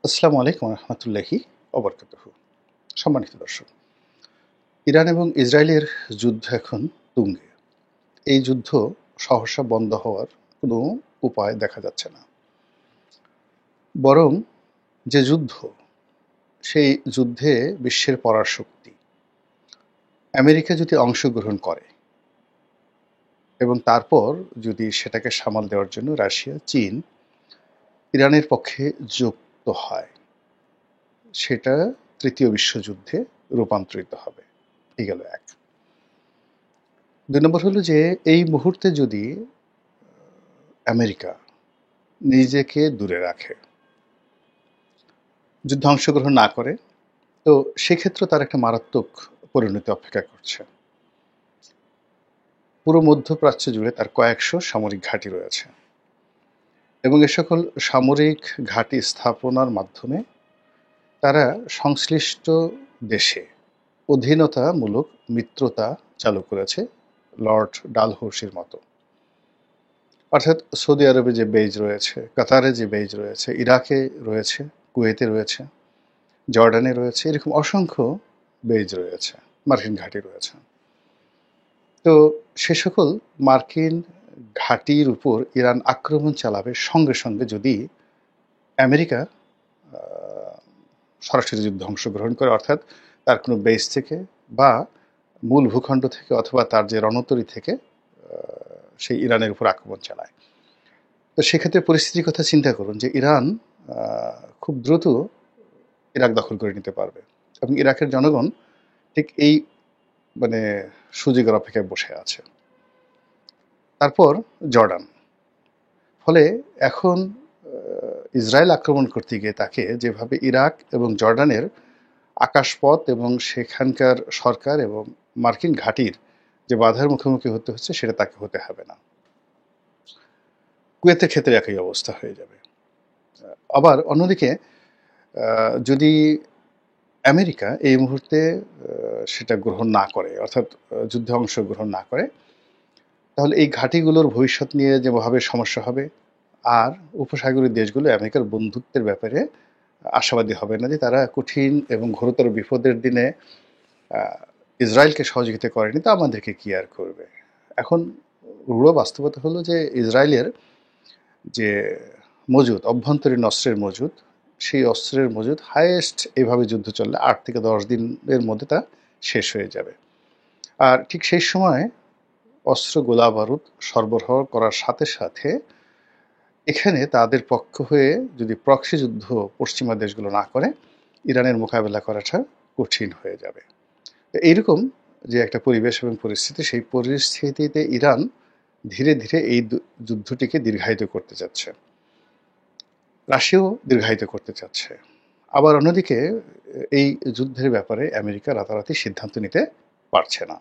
আসসালামু আলাইকুম রহমতুল্লাহি অবরকাতুহু। সম্মানিত দর্শক, ইরান এবং ইসরায়েলের যুদ্ধ এখন তুঙ্গে। এই যুদ্ধ সহসা বন্ধ হওয়ার কোনো উপায় দেখা যাচ্ছে না। বরং যে যুদ্ধ, সেই যুদ্ধে বিশ্বের পরাশক্তি আমেরিকা যদি অংশগ্রহণ করে এবং তারপর যদি সেটাকে সামাল দেওয়ার জন্য রাশিয়া, চীন ইরানের পক্ষে যুক্ত হয়, সেটা তৃতীয় বিশ্বযুদ্ধে রূপান্তরিত হবে। এই গেল এক। ২ নম্বর হলো যে এই মুহূর্তে যদি আমেরিকা নিজেকে দূরে রাখে, যুদ্ধে অংশগ্রহণ না করে, তো সেক্ষেত্রে তার একটা মারাত্মক পরিণতি অপেক্ষা করছে। পুরো মধ্যপ্রাচ্য জুড়ে তার কয়েকশো সামরিক ঘাঁটি রয়েছে এবং এ সকল সামরিক ঘাঁটি স্থাপনার মাধ্যমে তারা সংশ্লিষ্ট দেশে অধীনতামূলক মিত্রতা চালু করেছে, লর্ড ডালহৌসির মতো। অর্থাৎ সৌদি আরবে যে বেজ রয়েছে, কাতারে যে বেজ রয়েছে, ইরাকে রয়েছে, কুয়েতে রয়েছে, জর্ডানে রয়েছে, এরকম অসংখ্য বেজ রয়েছে, মার্কিন ঘাঁটি রয়েছে। তো সে সকল মার্কিন ঘাঁটির উপর ইরান আক্রমণ চালাবে সঙ্গে সঙ্গে যদি আমেরিকা সরাসরি যুদ্ধে অংশগ্রহণ করে, অর্থাৎ তার কোনো বেস থেকে বা মূল ভূখণ্ড থেকে অথবা তার যে রণতরী থেকে সেই ইরানের উপর আক্রমণ চালায়। তো সেক্ষেত্রে পরিস্থিতির কথা চিন্তা করুন যে ইরান খুব দ্রুত ইরাক দখল করে নিতে পারবে এবং ইরাকের জনগণ ঠিক এই সুযোগের অপেক্ষায় বসে আছে। তারপর জর্ডান। ফলে এখন ইসরায়েল আক্রমণ করতে গিয়ে তাকে যেভাবে ইরাক এবং জর্ডানের আকাশপথ এবং সেখানকার সরকার এবং মার্কিন ঘাঁটির যে বাধার মুখোমুখি হতে হচ্ছে, সেটা তাকে হতে হবে না। কুয়েতের ক্ষেত্রে একই অবস্থা হয়ে যাবে। আবার অন্যদিকে যদি আমেরিকা এই মুহূর্তে সেটা গ্রহণ না করে, অর্থাৎ যুদ্ধে অংশগ্রহণ না করে, তাহলে এই ঘাঁটিগুলোর ভবিষ্যৎ নিয়ে যেভাবে সমস্যা হবে, আর উপসাগরীয় দেশগুলো আমেরিকার বন্ধুত্বের ব্যাপারে আশাবাদী হবে না যে তারা কঠিন এবং ঘোরতর বিপদের দিনে ইসরায়েলকে সহযোগিতা করেনি, তো আমাদেরকে কি আর করবে। এখন রূঢ় বাস্তবতা হলো যে ইসরায়েলের যে মজুদ, অভ্যন্তরীণ অস্ত্রের মজুদ, সেই অস্ত্রের মজুদ হাইয়েস্ট এভাবে যুদ্ধ চললে ৮ থেকে ১০ দিনের মধ্যে তা শেষ হয়ে যাবে। আর ঠিক সেই সময় অস্ত্র, গোলা বারুদ সরবরাহ করার সাথে সাথে এখানে তাদের পক্ষ হয়ে যদি প্রক্সি যুদ্ধ পশ্চিমা দেশগুলো না করে, ইরানের মোকাবেলা করাটা কঠিন হয়ে যাবে। এইরকম যে একটা পরিবেশ এবং পরিস্থিতি, সেই পরিস্থিতিতে ইরান ধীরে ধীরে এই যুদ্ধটিকে দীর্ঘায়িত করতে যাচ্ছে, রাশিয়াও দীর্ঘায়িত করতে চাচ্ছে। আবার অন্যদিকে এই যুদ্ধের ব্যাপারে আমেরিকা রাতারাতি সিদ্ধান্ত নিতে পারছে না।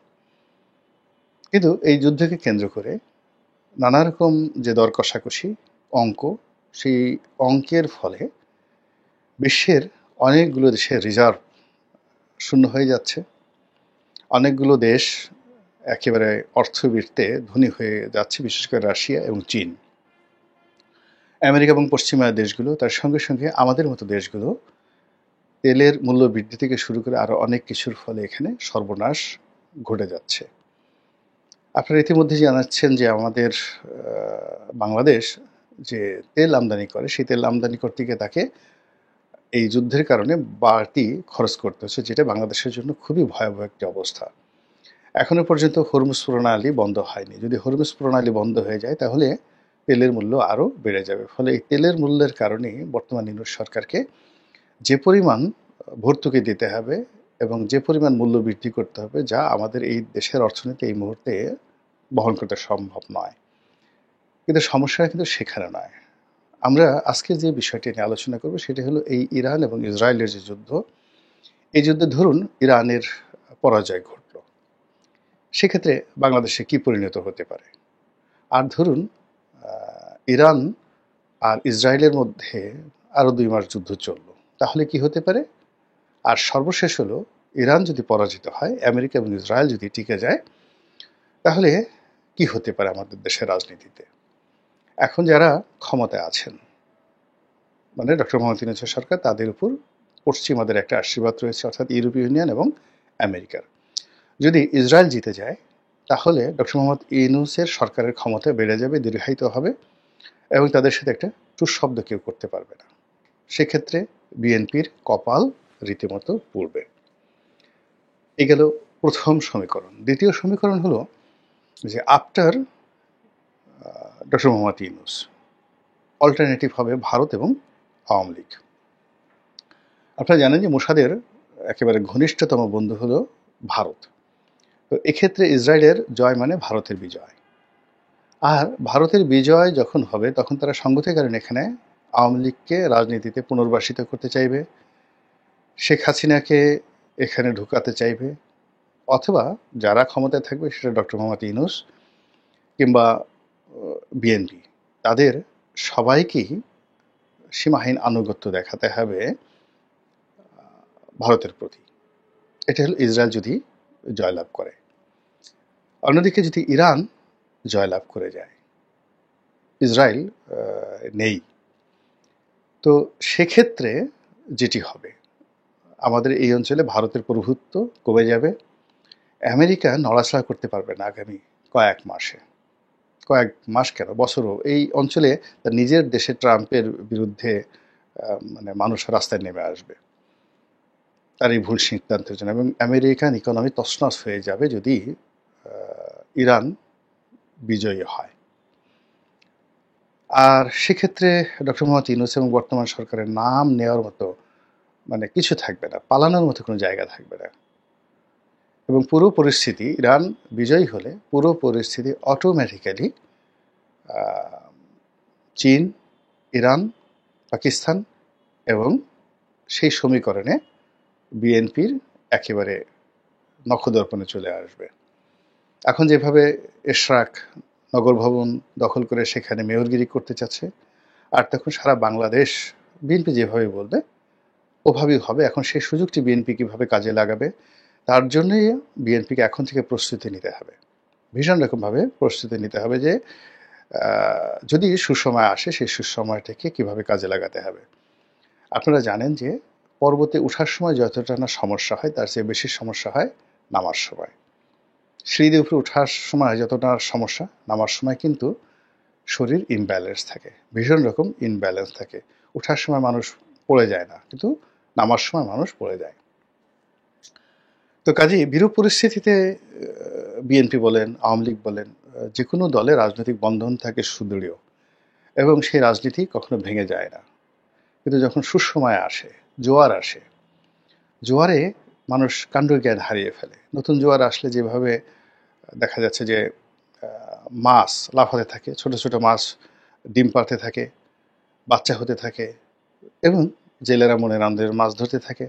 কিন্তু এই যুদ্ধকে কেন্দ্র করে নানা রকম যে দর কষাকষি, অঙ্ক, সেই অঙ্কের ফলে বিশ্বের অনেকগুলো দেশের রিজার্ভ শূন্য হয়ে যাচ্ছে। অনেকগুলো দেশ একেবারে অর্থবৃত্তে ধনী হয়ে যাচ্ছে, বিশেষ করে রাশিয়া এবং চীন। আমেরিকা এবং পশ্চিমা দেশগুলো, তার সঙ্গে সঙ্গে আমাদের মতো দেশগুলো তেলের মূল্য বৃদ্ধি থেকে শুরু করে আরও অনেক কিছুর ফলে এখানে সর্বনাশ ঘটে যাচ্ছে। আপনারা ইতিমধ্যে জানাচ্ছেন যে আমাদের বাংলাদেশ যে তেল আমদানি করে, সেই তেল আমদানি করতে গিয়ে তাকে এই যুদ্ধের কারণে বাড়তি খরচ করতে হচ্ছে, যেটা বাংলাদেশের জন্য খুবই ভয়াবহ একটি অবস্থা। এখনো পর্যন্ত হরমুজ প্রণালী বন্ধ হয়নি। যদি হরমুজ প্রণালী বন্ধ হয়ে যায়, তাহলে তেলের মূল্য আরও বেড়ে যাবে। ফলে এই তেলের মূল্যের কারণে বর্তমান ইউনূস সরকারকে যে পরিমাণ ভর্তুকি দিতে হবে এবং যে পরিমাণ মূল্য বৃদ্ধি করতে হবে, যা আমাদের এই দেশের অর্থনীতি এই মুহূর্তে বহন করতে সম্ভব নয়। কিন্তু সমস্যাটা কিন্তু সেখানে নয়। আমরা আজকে যে বিষয়টি নিয়ে আলোচনা করব, সেটি হলো এই ইরান এবং ইসরায়েলের যে যুদ্ধ। এই যুদ্ধে ধরুন ইরানের পরাজয় ঘটল, সেক্ষেত্রে বাংলাদেশে কি পরিণত হতে পারে? আর ধরুন ইরান আর ইসরায়েলের মধ্যে আরও ২ মাস যুদ্ধ চলল, তাহলে কি হতে পারে? আর সর্বশেষ হলো, ইরান যদি পরাজিত হয়, আমেরিকা এবং ইসরায়েল যদি টিকে যায়, তাহলে কি হতে পারে আমাদের দেশের রাজনীতিতে? এখন যারা ক্ষমতায় আছেন, মানে ডক্টর মোহাম্মদ ইউনূসের সরকার, তাদের উপর পশ্চিমাদের একটা আশীর্বাদ রয়েছে, অর্থাৎ ইউরোপীয় ইউনিয়ন এবং আমেরিকার। যদি ইসরায়েল জিতে যায় তাহলে ডক্টর মোহাম্মদ ইউনূসের সরকারের ক্ষমতা বেড়ে যাবে, দীর্ঘায়িত হবে, এবং তাদের সাথে একটা টুঃশব্দ কেউ করতে পারবে না। সেক্ষেত্রে বিএনপির কপাল রীতিমতো পুড়বে। এই গেল প্রথম সমীকরণ। দ্বিতীয় সমীকরণ হলো যে after doctor Mohammad Yunus alternative হবে ভারত এবং আওয়ামী লীগ। আপনারা জানেন যে মোসাদের একেবারে ঘনিষ্ঠতম বন্ধু হলো ভারত। তো এক্ষেত্রে ইসরায়েলের জয় মানে ভারতের বিজয়। আর ভারতের বিজয় যখন হবে তখন তারা সঙ্গতির কারণে এখানে আওয়ামী লীগকে রাজনীতিতে পুনর্বাসিত করতে চাইবে, শেখ হাসিনাকে এখানে ঢুকাতে চাইবে, অথবা যারা ক্ষমতায় থাকবে সেটা ডক্টর মোহাম্মদ ইউনূস কিংবা বিএনপি, তাদের সবাইকেই সীমাহীন আনুগত্য দেখাতে হবে ভারতের প্রতি। এটা হলো ইসরায়েল যদি জয়লাভ করে। অন্যদিকে যদি ইরান জয়লাভ করে যায়, ইসরায়েল নেই, তো সেক্ষেত্রে যেটি হবে, আমাদের এই অঞ্চলে ভারতের প্রভুত্ব কমে যাবে। আমেরিকা নড়াচড়া করতে পারবে না আগামী কয়েক মাস কেন, বছরও এই অঞ্চলে তার নিজের দেশে ট্রাম্পের বিরুদ্ধে মানে মানুষ রাস্তায় নেমে আসবে তার এই ভুল সিদ্ধান্তের জন্য, এবং আমেরিকান ইকোনমি তছনছ হয়ে যাবে যদি ইরান বিজয়ী হয়। আর সেক্ষেত্রে ডক্টর মোহাম্মদ ইউনূস এবং বর্তমান সরকারের নাম নেওয়ার মতো মানে কিছু থাকবে না, পালানোর মতো কোনো জায়গা থাকবে না। এবং পুরো পরিস্থিতি, ইরান বিজয়ী হলে পুরো পরিস্থিতি অটোমেটিক্যালি চীন, ইরান, পাকিস্তান এবং সেই সমীকরণে বিএনপির একেবারে নখদর্পণে চলে আসবে। এখন যেভাবে এশরাক নগর ভবন দখল করে সেখানে মেয়রগিরি করতে চাচ্ছে, আর তখন সারা বাংলাদেশ বিএনপি যেভাবে বলবে ওভাবেই হবে। এখন সেই সুযোগটি বিএনপি কীভাবে কাজে লাগাবে, তার জন্যই বিএনপিকে এখন থেকে প্রস্তুতি নিতে হবে, ভীষণ রকমভাবে প্রস্তুতি নিতে হবে যে যদি সুসময় আসে সেই সুসময়টাকে কীভাবে কাজে লাগাতে হবে। আপনারা জানেন যে পর্বতে ওঠার সময় যতটা না সমস্যা হয় তার চেয়ে বেশি সমস্যা হয় নামার সময়। সিঁড়ি উপরে ওঠার সময় যতটা সমস্যা, নামার সময় কিন্তু শরীর ইনব্যালেন্স থাকে, ভীষণ রকম ইনব্যালেন্স থাকে। ওঠার সময় মানুষ পড়ে যায় না, কিন্তু নামার সময় মানুষ পড়ে যায়। তো কাজেই বিরূপ পরিস্থিতিতে বিএনপি বলেন, আওয়ামী লীগ বলেন, যে কোনো দলে রাজনৈতিক বন্ধন থাকে সুদৃঢ়, এবং সেই রাজনীতি কখনো ভেঙে যায় না। কিন্তু যখন সুসময় আসে, জোয়ার আসে, জোয়ারে মানুষ কাণ্ডজ্ঞান হারিয়ে ফেলে। নতুন জোয়ার আসলে যেভাবে দেখা যাচ্ছে যে মাছ লাফাতে থাকে, ছোট ছোট মাছ ডিম পাড়তে থাকে, বাচ্চা হতে থাকে, এবং জেলেরা মনের আনন্দের মাছ ধরতে থাকে,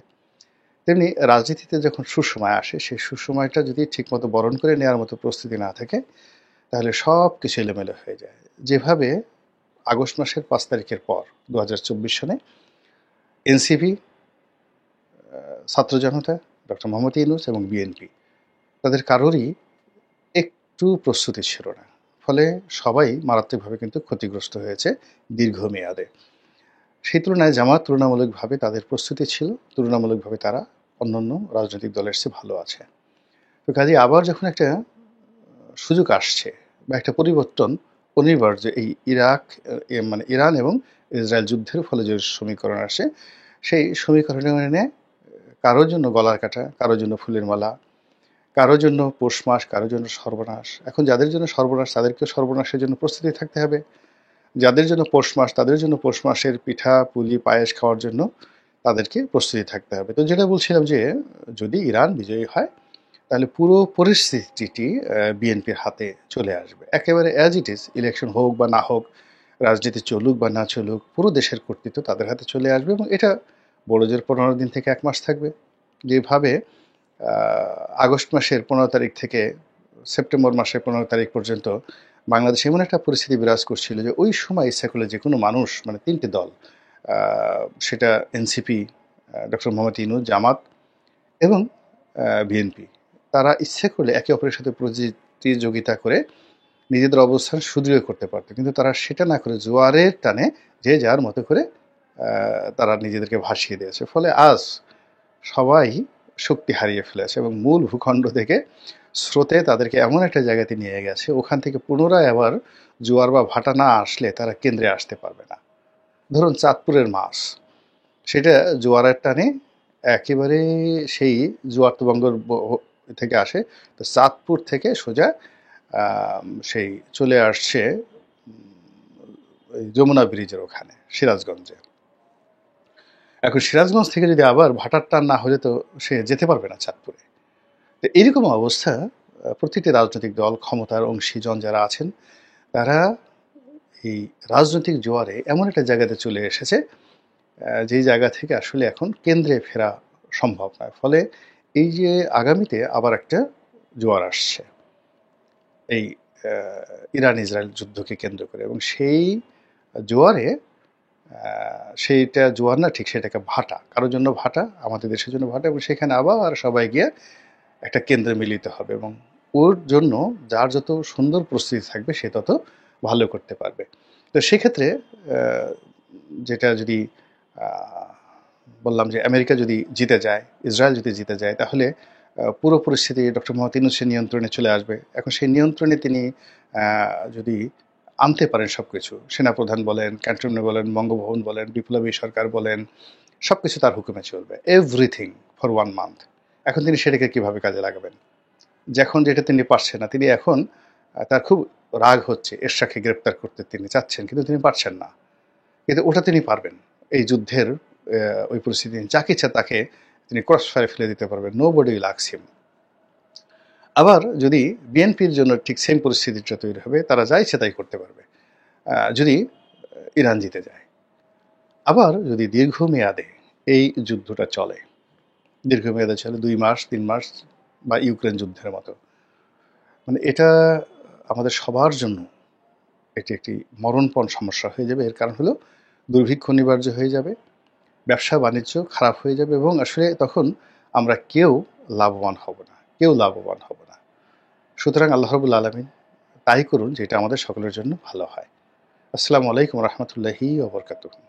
তেমনি রাজনীতিতে যখন সুসময় আসে সেই সুসময়টা যদি ঠিকমতো বরণ করে নেওয়ার মতো প্রস্তুতি না থাকে তাহলে সব কিছু এলোমেলো হয়ে যায়। যেভাবে আগস্ট মাসের 5 তারিখের পর 2024 সনে এনসিপি, ছাত্র জনতা, ডক্টর মোহাম্মদ ইউনূস এবং বিএনপি, তাদের কারোরই একটু প্রস্তুতি ছিল না, ফলে সবাই মারাত্মকভাবে কিন্তু ক্ষতিগ্রস্ত হয়েছে দীর্ঘমেয়াদে। সেই তুলনায় জামাত তুলনামূলকভাবে তাদের প্রস্তুতি ছিল, তুলনামূলকভাবে তারা অন্যান্য রাজনৈতিক দলের চেয়ে ভালো আছে। তো কাজে আবার যখন একটা সুযোগ আসছে বা একটা পরিবর্তন অনিবার্য, এই মানে ইরান এবং ইসরায়েল যুদ্ধের ফলে যে সমীকরণ আসে, সেই সমীকরণে কারোর জন্য গলার কাটা, কারোর জন্য ফুলের মালা, কারোর জন্য পৌষ মাস, কারোর জন্য সর্বনাশ। এখন যাদের জন্য সর্বনাশ তাদেরকে সর্বনাশের জন্য প্রস্তুতি থাকতে হবে, যাদের জন্য পৌষ মাস তাদের জন্য পৌষ মাসের পিঠা পুলি পায়েস খাওয়ার জন্য তাদেরকে প্রস্তুতি থাকতে হবে। তো যেটা বলছিলাম যে যদি ইরান বিজয়ী হয় তাহলে পুরো পরিস্থিতিটি বিএনপির হাতে চলে আসবে, একেবারে অ্যাজ ইট ইজ। ইলেকশন হোক বা না হোক, রাজনীতি চলুক বা না চলুক, পুরো দেশের কর্তৃত্ব তাদের হাতে চলে আসবে, এবং এটা বড় জোর 15 দিন থেকে 1 মাস থাকবে। যেভাবে আগস্ট মাসের 15 তারিখ থেকে সেপ্টেম্বর মাসের 15 তারিখ পর্যন্ত বাংলাদেশে এমন একটা পরিস্থিতি বিরাজ করছিল যে ওই সময় ইচ্ছা করলে যে কোনো মানুষ, মানে 3টে দল, সেটা এনসিপি, ডক্টর মোহাম্মদ ইউনূস, জামাত এবং বিএনপি, তারা ইচ্ছে করলে একে অপরের সাথে প্রতিযোগিতা করে নিজেদের অবস্থান সুদৃঢ় করতে পারত, কিন্তু তারা সেটা না করে জোয়ারের টানে যে যার মতো করে তারা নিজেদেরকে ভাসিয়ে দিয়েছে। ফলে আজ সবাই শক্তি হারিয়ে ফেলেছে এবং মূল ভূখণ্ড থেকে স্রোতে তাদেরকে এমন একটা জায়গাতে নিয়ে গেছে, ওখান থেকে পুনরায় আবার জোয়ার বা ভাটা না আসলে তারা কেন্দ্রে আসতে পারবে না। ধরুন চাঁদপুরের মাছ, সেটা জোয়ারের টানে একেবারে সেই জোয়ার তো বঙ্গের থেকে আসে, তো চাঁদপুর থেকে সোজা সেই চলে আসছে ওই যমুনা ব্রিজের ওখানে সিরাজগঞ্জে। এখন সিরাজগঞ্জ থেকে যদি আবার ভাটার টান না হলে তো সে যেতে পারবে না চাঁদপুরে। তো এরকম অবস্থা প্রতিটি রাজনৈতিক দল, ক্ষমতার অংশীজন যারা আছেন, তারা এই রাজনৈতিক জোয়ারে এমন একটা জায়গাতে চলে এসেছে যেই জায়গা থেকে আসলে এখন কেন্দ্রে ফেরা সম্ভব নয়। ফলে এই যে আগামীতে আবার একটা জোয়ার আসছে এই ইরান ইসরায়েল যুদ্ধকে কেন্দ্র করে, এবং সেই জোয়ারে সেইটা জোয়ার না ঠিক, সেটাকে ভাটা, কারোর জন্য ভাটা, আমাদের দেশের জন্য ভাটা, এবং সেখানে আবার সবাই গিয়ে একটা কেন্দ্রে মিলিত হবে, এবং ওর জন্য যার যত সুন্দর প্রস্তুতি থাকবে সে তত ভালো করতে পারবে। তো সেক্ষেত্রে যেটা যদি বললাম যে আমেরিকা যদি জিতে যায়, ইসরায়েল যদি জিতে যায়, তাহলে পুরো পরিস্থিতি ডক্টর মোহাম্মদ ইউনূসের নিয়ন্ত্রণে চলে আসবে। এখন সেই নিয়ন্ত্রণে তিনি যদি আনতে পারেন সব কিছু, সেনাপ্রধান বলেন, ক্যান্টনমেন্ট বলেন, বঙ্গভবন বলেন, বিপ্লবী সরকার বলেন, সব কিছু তার হুকুমে চলবে, এভরিথিং ফর 1 মান্থ। এখন তিনি সেটাকে কীভাবে কাজে লাগাবেন? যখন যেটা তিনি পারছেন না, তিনি এখন তার খুব রাগ হচ্ছে, এরশাকে গ্রেপ্তার করতে তিনি চাচ্ছেন, কিন্তু তিনি পারছেন না। কিন্তু ওটা তিনি পারবেন, এই যুদ্ধের ওই পরিস্থিতি যাকে ইচ্ছা তাকে তিনি ক্রস ফায়ারে ফেলে দিতে পারবেন, nobody will ask him. আবার যদি বিএনপির জন্য ঠিক সেম পরিস্থিতিটা তৈরি হবে, তারা যা ইচ্ছে তাই করতে পারবে যদি ইরান জিতে যায়। আবার যদি দীর্ঘমেয়াদে এই যুদ্ধটা চলে, দীর্ঘমেয়াদে চলে 2 মাস 3 মাস বা ইউক্রেন যুদ্ধের মতো, মানে এটা আমাদের সবার জন্য এটি একটি মরণপণ সমস্যা হয়ে যাবে। এর কারণ হলো দুর্ভিক্ষ অনিবার্য হয়ে যাবে, ব্যবসা বাণিজ্য খারাপ হয়ে যাবে, এবং আসলে তখন আমরা কেউ লাভবান হব না, কেউ লাভবান হব না। সুতরাং আল্লাহ রাব্বুল আলামিন তাই করুন যেটা আমাদের সকলের জন্য ভালো হয়। আসসালামু আলাইকুম রহমতুল্লাহি ওয়া বারাকাতুহু।